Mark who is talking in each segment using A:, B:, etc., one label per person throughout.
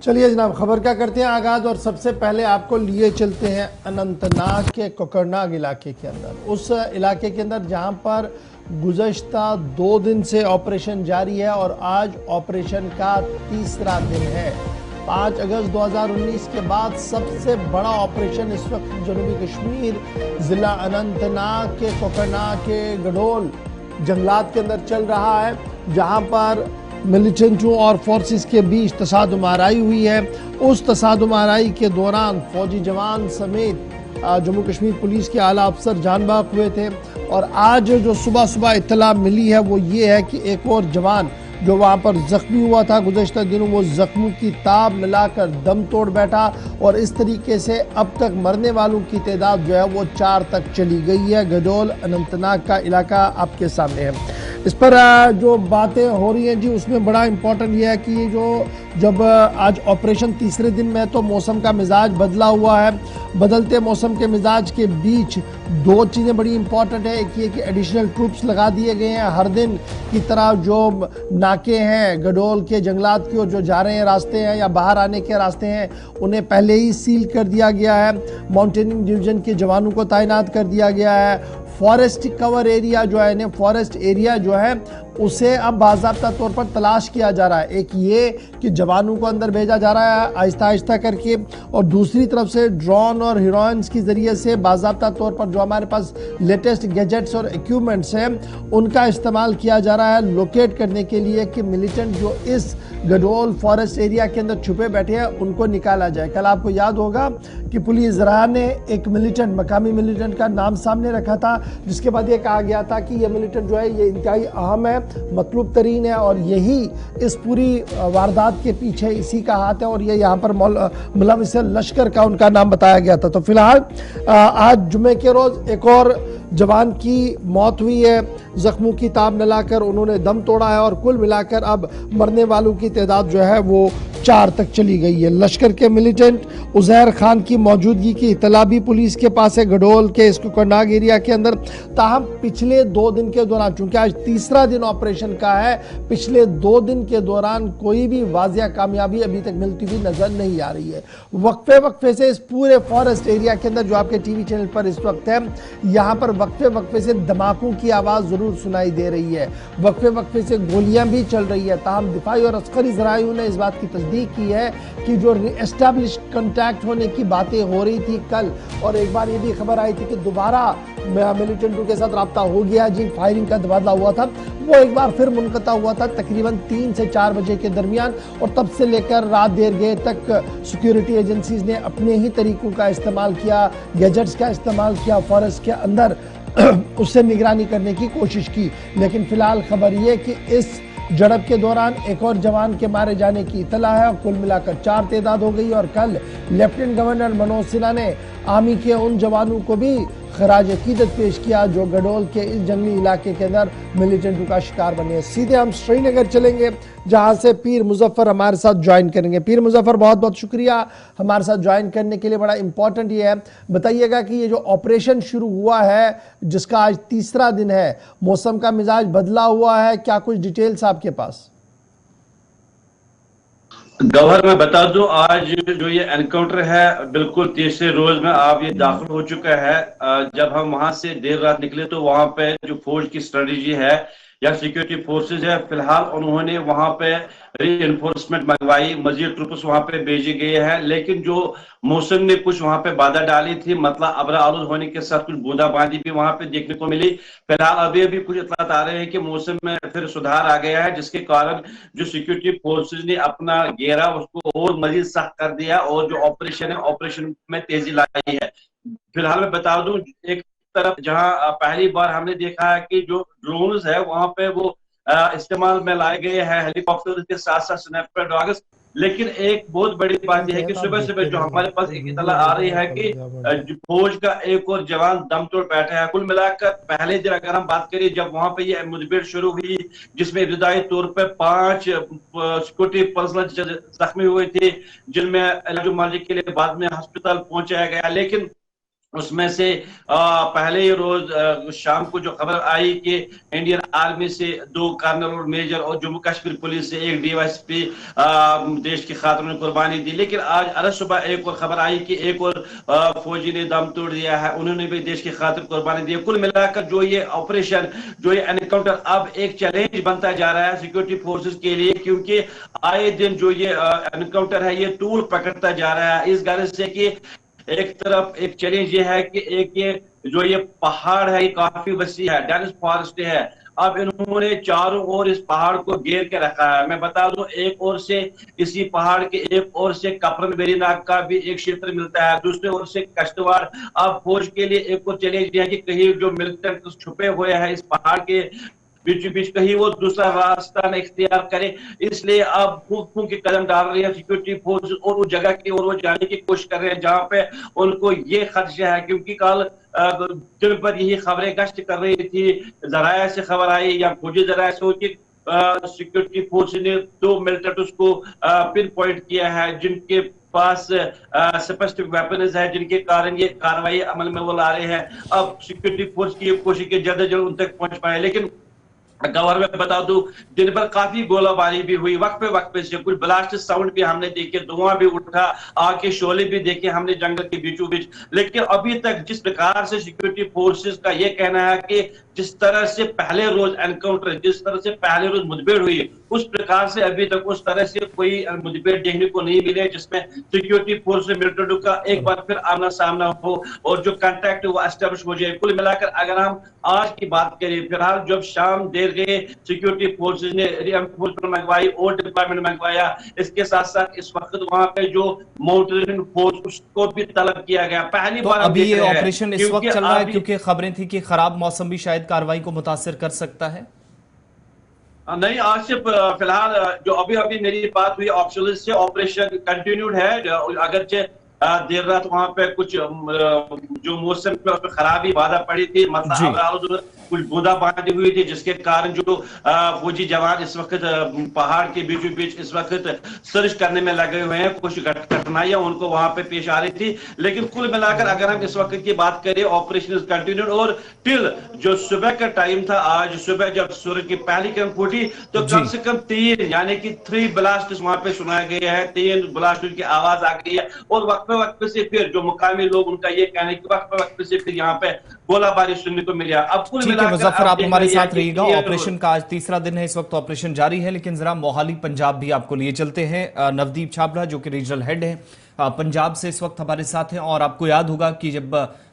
A: चलिए जनाब, खबर क्या करते हैं आगाज। और सबसे पहले आपको लिए चलते हैं अनंतनाग के कोकरनाग इलाके के अंदर, उस इलाके के अंदर जहां पर गुज़श्ता 2 दिन से ऑपरेशन जारी है और आज ऑपरेशन का तीसरा दिन है। 5 अगस्त 2019 के बाद सबसे बड़ा ऑपरेशन इस वक्त जनूबी कश्मीर ज़िला अनंतनाग के कोकरनाग के गडोल जंगलात के अंदर चल रहा है, जहां पर मिलिटेंटों और फोर्सेस के बीच तसादुम आराई हुई है। उस तसादुम आराई के दौरान फौजी जवान समेत जम्मू कश्मीर पुलिस के आला अफसर जान बाक हुए थे। और आज जो सुबह सुबह इत्तला मिली है वो ये है कि एक और जवान जो वहाँ पर जख्मी हुआ था गुज़श्ता दिनों, वो जख्मों की ताब मिलाकर दम तोड़ बैठा। और इस तरीके से अब तक मरने वालों की तादाद जो है वो 4 तक चली गई है। गडोल अनंतनाग का इलाका आपके सामने है। इस पर जो बातें हो रही हैं जी, उसमें बड़ा इम्पोर्टेंट ये है कि जो जब आज ऑपरेशन तीसरे दिन में तो मौसम का मिजाज बदला हुआ है। बदलते मौसम के मिजाज के बीच 2 चीज़ें बड़ी इंपॉर्टेंट है। एक ये कि एडिशनल ट्रूप्स लगा दिए गए हैं। हर दिन की तरह जो नाके हैं गडोल के जंगलात की ओर जो जा रहे हैं रास्ते हैं या बाहर आने के रास्ते हैं, उन्हें पहले ही सील कर दिया गया है। माउंटेनिंग डिवीजन के जवानों को तैनात कर दिया गया है। फॉरेस्ट कवर एरिया जो है, फॉरेस्ट एरिया जो है उसे अब बाज़ाब्ता तौर पर तलाश किया जा रहा है। एक ये कि जवानों को अंदर भेजा जा रहा है आहिस्ता आहिस्ता करके, और दूसरी तरफ से ड्रोन और हीरोइंस के ज़रिए से बाज़ाब्ता तौर पर जो हमारे पास लेटेस्ट गैजेट्स और इक्विपमेंट्स हैं उनका इस्तेमाल किया जा रहा है लोकेट करने के लिए कि मिलिटेंट जो इस गडोल फॉरेस्ट एरिया के अंदर छुपे बैठे हैं उनको निकाला जाए। कल आपको याद होगा कि पुलिस ज़रा ने एक मिलिटेंट, मकामी मिलिटेंट का नाम सामने रखा था, जिसके बाद ये कहा गया था कि ये मिलिटेंट जो है ये इंतहाई अहम है, मतलूब तरीन है और यही इस पूरी वारदात के पीछे इसी का हाथ है और ये यहाँ पर मुलविस लश्कर का उनका नाम बताया गया था। तो फिलहाल आज जुमे के रोज़ एक और जवान की मौत हुई है। जख्मों की ताब मिलाकर उन्होंने दम तोड़ा है और कुल मिलाकर अब मरने वालों की तादाद जो है वो 4 तक चली गई है। लश्कर के मिलिटेंट उज़ैर खान की मौजूदगी की इतला भी पुलिस के पास है गडोल के इस कोकरनाग एरिया के अंदर। ताहम पिछले 2 दिन के दौरान, चूंकि आज तीसरा दिन ऑपरेशन का है, पिछले 2 दिन के दौरान कोई भी वाजिया कामयाबी अभी तक मिलती हुई नजर नहीं आ रही है। वक्फे वक्फे से इस पूरे फॉरेस्ट एरिया के अंदर जो आपके टीवी चैनल पर इस वक्त है, यहाँ पर वक्फे वक्फे से धमाकों की आवाज़ ज़रूर सुनाई दे रही है। वक्फे वक्फे से गोलियां भी चल रही है। ताहम दिफाई और अस्करी ज़राइयों ने इस बात की तस्दीक की है कि जो एस्टैब्लिश कॉन्टैक्ट होने की बातें हो रही थी कल, और एक बार ये भी खबर आई थी कि दोबारा मिलिटेंटों के साथ रब्ता हो गया जी, फायरिंग का तबादला हुआ था, वो एक बार फिर मुनक़ता हुआ था तकरीबन 3 से 4 बजे के दरमियान। और तब से लेकर रात देर गए तक सिक्योरिटी एजेंसीज ने अपने ही तरीकों का इस्तेमाल किया, गैजेट्स का इस्तेमाल किया, फॉरेस्ट के अंदर उससे निगरानी करने की कोशिश की। लेकिन फिलहाल खबर ये कि इस झड़प के दौरान एक और जवान के मारे जाने की इतला है। कुल मिलाकर 4 तादाद हो गई। और कल लेफ्टिनेंट गवर्नर मनोज सिन्हा ने आर्मी के उन जवानों को भी खराज अकीदत पेश किया जो गडोल के इस जंगली इलाके के अंदर मिलिटेंटों का शिकार बने। सीधे हम श्रीनगर चलेंगे जहां से पीर मुजफ्फर हमारे साथ ज्वाइन करेंगे। पीर मुजफ्फर, बहुत बहुत शुक्रिया हमारे साथ ज्वाइन करने के लिए। बड़ा इंपॉर्टेंट ये है, बताइएगा कि ये जो ऑपरेशन शुरू हुआ है जिसका आज तीसरा दिन है, मौसम का मिजाज बदला हुआ है, क्या कुछ डिटेल्स आपके पास?
B: गवर्नर मैं बता दूं, आज जो ये एनकाउंटर है बिल्कुल तीसरे रोज में आप ये दाखिल हो चुका है। जब हम वहां से देर रात निकले तो वहां पे जो फौज की स्ट्रेटेजी है या सिक्योरिटी फोर्सेज है, फिलहाल उन्होंने वहां पे री-एनफोर्समेंट मंगवाई, मजीद ट्रूप्स वहां पे भेजे गए हैं। लेकिन जो मौसम ने कुछ वहां पे बाधा डाली थी, मतलब अबरा आलूद होने के साथ कुछ बूंदाबांदी भी वहां पे देखने को मिली। फिलहाल अभी अभी कुछ इत्तलात आ रहे हैं कि मौसम में फिर सुधार आ गया है, जिसके कारण जो सिक्योरिटी फोर्सेज ने अपना घेरा उसको और मजीद सख्त कर दिया और जो ऑपरेशन है ऑपरेशन में तेजी लाई है। फिलहाल मैं बता दूं, एक तरफ जहां पहली बार हमने देखा है कि जो ड्रोन्स है वहां पे वो इस्तेमाल में लाए गए हैं, हेलीकॉप्टर के साथ साथ स्नाइपर डॉग्स। लेकिन एक बहुत बड़ी बात यह है कि सुबह सुबह जो हमारे पास एक इत्तला आ रही है कि फौज का एक और जवान दम तोड़ बैठा है। कुल मिलाकर पहले दिन अगर हम बात करें जब वहां पे ये मुठभेड़ शुरू हुई, जिसमें इब्तदाई तौर पर 5 सिक्योरिटी पर्सनल जख्मी हुए थे, जिनमें इलाज के लिए बाद में अस्पताल पहुंचाया गया। लेकिन उसमें से पहले ही रोज शाम को जो खबर आई कि इंडियन आर्मी से 2 कर्नल और मेजर और जम्मू कश्मीर पुलिस से 1 डीवाईएसपी देश की खातिर ने कुर्बानी दी। लेकिन आज अलग सुबह एक और खबर आई कि एक और फौजी ने दम तोड़ दिया है, उन्होंने भी देश की खातिर कुर्बानी दी। कुल मिलाकर जो ये ऑपरेशन, जो ये एनकाउंटर अब एक चैलेंज बनता जा रहा है सिक्योरिटी फोर्सेस के लिए, क्योंकि आए दिन जो ये एनकाउंटर है ये टूल पकड़ता जा रहा है, इस गर्ज से कि एक तरफ एक चैलेंज ये है कि एक ये जो ये पहाड़ है ये काफी वसी है, डेंस फॉरेस्ट है। अब इन्होंने चारों ओर इस पहाड़ को घेर के रखा है। मैं बता दूं, एक ओर से इसी पहाड़ के एक ओर से कपरन वेरीनाग का भी एक क्षेत्र मिलता है, दूसरे ओर से कश्तवाड़। अब फौज के लिए एक और चैलेंज है कि कहीं जो मिलिटेंट छुपे हुए हैं इस पहाड़ के बीच बीच कहीं वो दूसरा रास्ता न इख्तियार करे, इसलिए अब फूक फूक के कदम डाल रही है सिक्योरिटी फोर्स और उस जगह की ओर वो जाने की कोशिश कर रहे हैं जहां पे उनको ये खदशा है। क्योंकि कल दिन भर यही खबरें गश्त कर रही थी, जराया से खबर आई या फौजी जराया से कि सिक्योरिटी फोर्स ने 2 मिलिटेंट्स को पिन पॉइंट किया है जिनके पास स्पष्ट वेपन्स है, जिनके कारण ये कार्रवाई अमल में वो ला रहे हैं। अब सिक्योरिटी फोर्स की कोशिश की जल्द से जल्द उन तक पहुंच पाए, लेकिन गवर में बता दूं दिन भर काफी गोलाबारी भी हुई, वक्त पे से कुछ ब्लास्ट साउंड भी हमने देखे, धुआं भी उठा, आग के शोले भी देखे हमने जंगल के बीचों बीच। लेकिन अभी तक जिस प्रकार से सिक्योरिटी फोर्सेस का ये कहना है कि जिस तरह से पहले रोज एनकाउंटर, जिस तरह से पहले रोज मुठभेड़ हुई, उस प्रकार से अभी तक उस तरह से कोई मुठभेड़ देखने को नहीं मिले जिसमें सिक्योरिटी फोर्स और मिलिटेंट का एक बार फिर आमना सामना हो और जो कांटेक्ट वो एस्टेब्लिश हो जाए। कुल मिलाकर अगर हम आज की बात करें, फिलहाल जब शाम देर गए सिक्योरिटी फोर्सेज ने रिइंफोर्समेंट मंगवाई और डिप्लॉयमेंट मंगवाया, इसके साथ साथ इस वक्त वहां पे जो माउंटेन फोर्स उसको भी तलब किया गया। पहली
C: तो
B: बार हम
C: अभी
B: देख
C: ये
B: रहे हैं
C: ऑपरेशन इस
B: क्योंकि
C: वक्त चल रहा है
B: अभी
C: क्योंकि खबरें थी कि खराब मौसम भी शायद कार्रवाई को मुतासिर कर सकता है।
B: नहीं, आज से फिलहाल जो अभी अभी मेरी बात हुई ऑप्शनल से ऑपरेशन कंटिन्यूड है। अगरचे देर रात वहां पे कुछ जो मौसम पे उसमें खराबी बाधा पड़ी थी,
C: जी।
B: मतलब कुछ बूंदाबांदी हुई थी जिसके कारण जो फौजी जवान इस वक्त पहाड़ के बीचों बीच इस वक्त सर्च करने में लगे हुए हैं, कुछ कठिनाइयां उनको वहां पे पेश आ रही थी। लेकिन कुल मिलाकर अगर हम इस वक्त की बात करें ऑपरेशन कंटिन्यूड और टिल जो सुबह का टाइम था, आज सुबह जब सूरज की पहली किरण फूटी तो
C: जी।
B: कम से कम 3 यानी कि 3 ब्लास्ट वहां पे सुनाया गया है, 3 ब्लास्ट की आवाज आ गई है। और वक्त से फिर जो मुकामी लोग उनका ये कहना है कि वक्त से फिर यहाँ पे गोलाबारी सुनने को मिला। अब कुल
C: ठीक है
B: मिलाकर
C: मुजफ्फर,
B: अब
C: आप
B: देख
C: हमारे
B: रही है
C: साथ
B: कि
C: रहिएगा।
B: ये
C: ऑपरेशन का आज तीसरा दिन है, इस वक्त ऑपरेशन जारी है, लेकिन जरा मोहाली पंजाब भी आपको लिए चलते हैं। नवदीप छाबड़ा जो कि रीजनल हेड है पंजाब से इस वक्त हमारे साथ हैं। और आपको याद होगा कि जब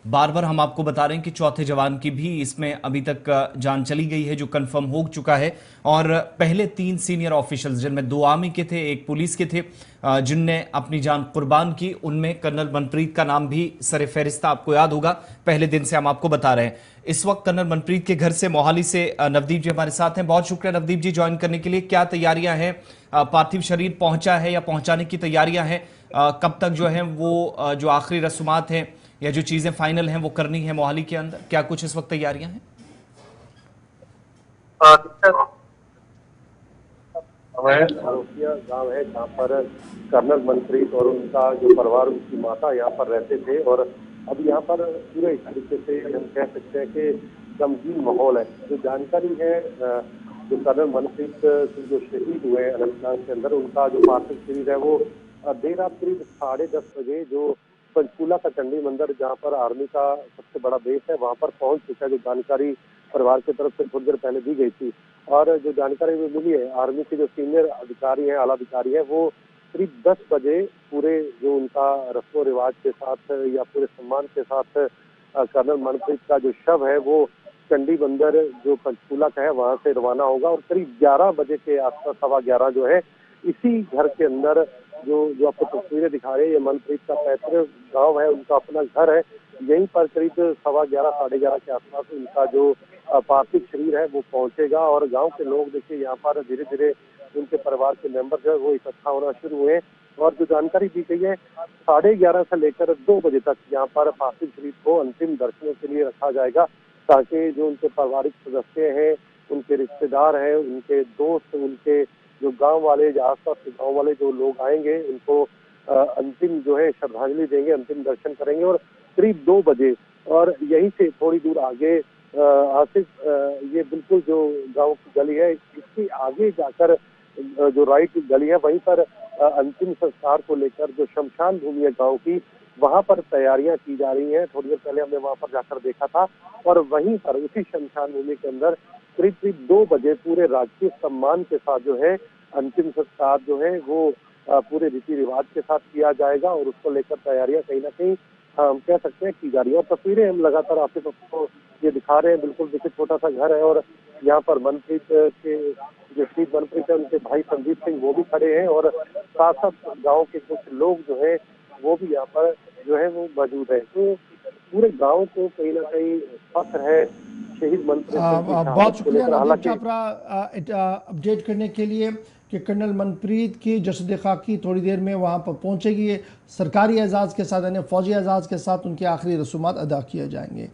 C: बार बार हम आपको बता रहे हैं कि चौथे जवान की भी इसमें अभी तक जान चली गई है, जो कंफर्म हो चुका है। और पहले 3 सीनियर ऑफिशियल्स जिनमें 2 आर्मी के थे, 1 पुलिस के थे, जिनने अपनी जान कुर्बान की, उनमें कर्नल मनप्रीत का नाम भी सर फहरिस्त आपको याद होगा। पहले दिन से हम आपको बता रहे हैं। इस वक्त कर्नल मनप्रीत के घर से मोहाली से नवदीप जी हमारे साथ हैं। बहुत शुक्रिया नवदीप जी ज्वाइन करने के लिए। क्या तैयारियां हैं? पार्थिव शरीर पहुंचा है या पहुंचाने की तैयारियां हैं? कब तक जो है वो जो आखिरी रस्मात हैं या जो चीजें फाइनल हैं वो करनी है मोहाली के अंदर? क्या कुछ इस वक्त तैयारियां हैं?
D: आरोपिया गांव है जहाँ पर कर्नल मनप्रीत और उनका जो परिवार, उनकी माता यहाँ पर रहते थे। और अब यहाँ पर पूरे तरीके से हम कह सकते हैं कि गमगीन माहौल है। जो जानकारी है, जो कर्नल मनप्रीत जो शहीद हुए अनंतनाग के अंदर, उनका जो पार्थिव शरीर है वो देर रात करीब 10:30 बजे जो पंचकूला का चंडी मंदिर, जहाँ पर आर्मी का सबसे बड़ा बेस है, वहाँ पर पहुंच चुका है। जो जानकारी परिवार की तरफ से थोड़ी देर पहले दी गई थी और जो जानकारी में मिली है, आर्मी के जो सीनियर अधिकारी हैं, आला अधिकारी हैं, वो करीब 10 बजे पूरे जो उनका रस्म रिवाज के साथ या पूरे सम्मान के साथ कर्नल मनप्रीत का जो शव है वो चंडी मंदिर जो पंचकूला का है वहां से रवाना होगा। और करीब 11 बजे के आसपास, 11:15 जो है, इसी घर के अंदर जो आपको तस्वीरें दिखा रहे हैं, ये मनप्रीत का पैतृक गांव है, उनका अपना घर है। यहीं पर करीब 11:15 साढ़े 11 के आसपास उनका जो पार्थिव शरीर है वो पहुंचेगा। और गांव के लोग देखिए यहाँ पर धीरे धीरे उनके परिवार के मेंबर जो है वो इकट्ठा होना शुरू हुए। और जो जानकारी दी गई है, 11:30 से लेकर 2 बजे तक यहाँ पर पार्थिव शरीर को अंतिम दर्शनों के लिए रखा जाएगा, ताकि जो उनके पारिवारिक सदस्य हैं, उनके रिश्तेदार हैं, उनके दोस्त, उनके जो गांव वाले, जो आसपास के गांव वाले जो लोग आएंगे, उनको अंतिम जो है श्रद्धांजलि देंगे, अंतिम दर्शन करेंगे। और करीब 2 बजे। और यहीं से थोड़ी दूर आगे आसिफ, ये बिल्कुल जो गांव की गली है, इसके आगे जाकर जो राइट गली है, वहीं पर अंतिम संस्कार को लेकर जो शमशान भूमि है गांव की, वहां पर तैयारियां की जा रही हैं। थोड़ी देर पहले हमने वहां पर जाकर देखा था और वहीं पर उसी शमशान भूमि के अंदर करीब करीब 2 बजे पूरे राजकीय सम्मान के साथ जो है अंतिम संस्कार जो है वो पूरे रीति रिवाज के साथ किया जाएगा। और उसको लेकर तैयारियां कहीं ना कहीं हम कह सकते हैं की जा रही है। और तस्वीरें हम लगातार आपको ये दिखा रहे हैं। बिल्कुल देखिए, छोटा सा घर है और यहाँ पर मनप्रीत के जो शहीद मनप्रीत है, उनके भाई संदीप सिंह वो भी खड़े हैं और साथ साथ गाँव के कुछ लोग जो है वो भी यहाँ पर जो है वो मौजूद है। तो पूरे गांव को कहीं ना कहीं फख्र है शहीद मनप्रीत सिंह की
A: बहुत
D: शहादत को
A: शुक्रिया
D: लेकर।
A: नवदीप
D: हालांकि
A: छापरा अपडेट करने के लिए कि कर्नल मनप्रीत की जसद खाकी थोड़ी देर में वहां पर पहुंचेगी। ये सरकारी एजाज़ के साथ यानी फ़ौजी एजाज़ के साथ उनके आखिरी रसूमात अदा किए जाएंगे।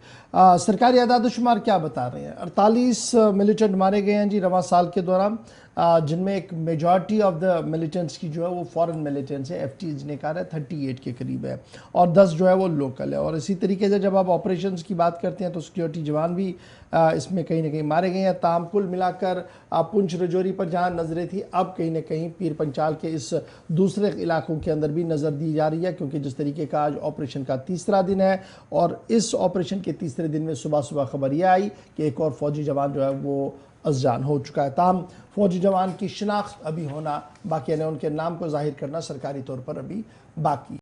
A: सरकारी अदाद-ओ-शुमार क्या बता रहे हैं? 48 मिलिटेंट मारे गए हैं जी रवां साल के दौरान, जिनमें एक मेजॉरिटी ऑफ द मिलिटेंट्स की जो है वो फॉरेन मिलिटेंट्स है। FTs ने कहा है 38 के करीब है और 10 जो है वो लोकल है। और इसी तरीके से जब आप ऑपरेशंस की बात करते हैं तो सिक्योरिटी जवान भी इसमें कहीं ना कहीं मारे गए हैं। ताम कुल मिलाकर पुंछ रजौरी पर जहाँ नज़रें थी, अब कहीं ना कहीं पीर पंचाल के इस दूसरे इलाकों के अंदर भी नज़र दी जा रही है, क्योंकि जिस तरीके का आज ऑपरेशन का तीसरा दिन है और इस ऑपरेशन के तीसरे दिन में सुबह सुबह खबर यह आई कि एक और फौजी जवान जो है वो अज़जान हो चुका है। ताम फौजी जवान की शिनाख्त अभी होना बाकी है, उनके नाम को जाहिर करना सरकारी तौर पर अभी बाकी